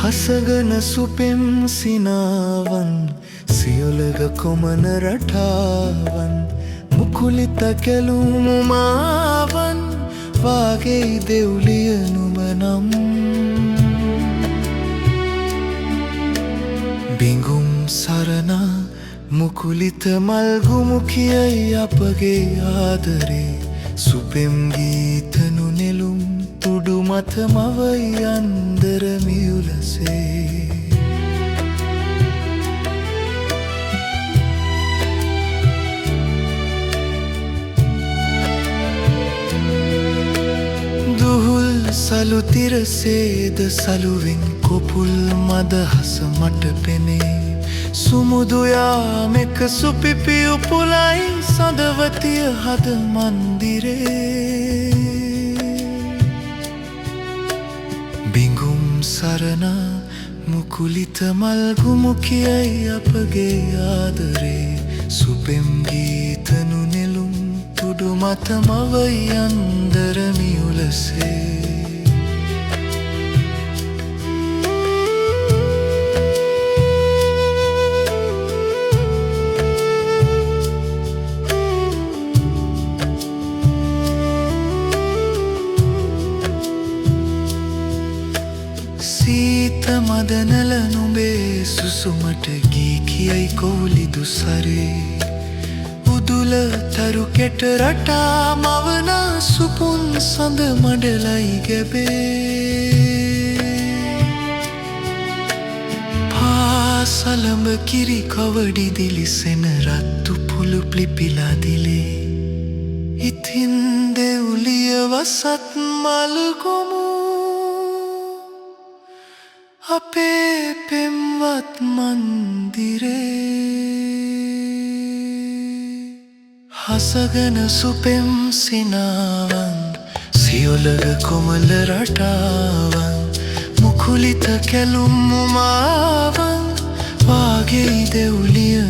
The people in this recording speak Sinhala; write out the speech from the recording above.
හසගන සුපෙම් සිනාවන් සියොලග කොමන රටාවන් මුකුලිත කැලුමුමාවන් වාගේ දෙව්ලිය නුමනම් බිඟුම් සරණා මුකුලිත මල්ගුමු කියයි අපගේ ආදරේ සුපෙම් ගීතනු නෙළුම් තුඩු මත මවයි අන්දර මියුලසේ දුහුල් සලු තිරසේද සලුවෙන් කොපුල් මදහස මට පෙනේ සුමුදු යාමෙක සුපිපි උපුලයි සඳවතිය හද මන්දිරේ බිඟුම් සරණා මුකුලිත මල්ගුමු කියයි අපගේ ආදරේ සුපෙම් ගීතනු නෙළුම් තුඩු මත මවයි අන්දර මියුලසේ සීත මදනල නුඹේ සුසුමට ගී කියයි කෝලිදු සරේ උදුල තරු කෙට රටා මවන සුපුන් සඳ මඩලයි ගැබේ පාසලඹ කිරි කවඩි දිලිසෙන රත්තු පුළු ප්ලිපිලාදිලේ ඉතින් දෙව්ලිය වසත් මල්ගොමු අපේ පෙම්වත් මන්දිරේ හසගන සුපෙම් සිනාවන් සියොලග කොමල රටාවන් මුකුලිත කැලුම් මුමාවන් වාගේ දෙව්ලිය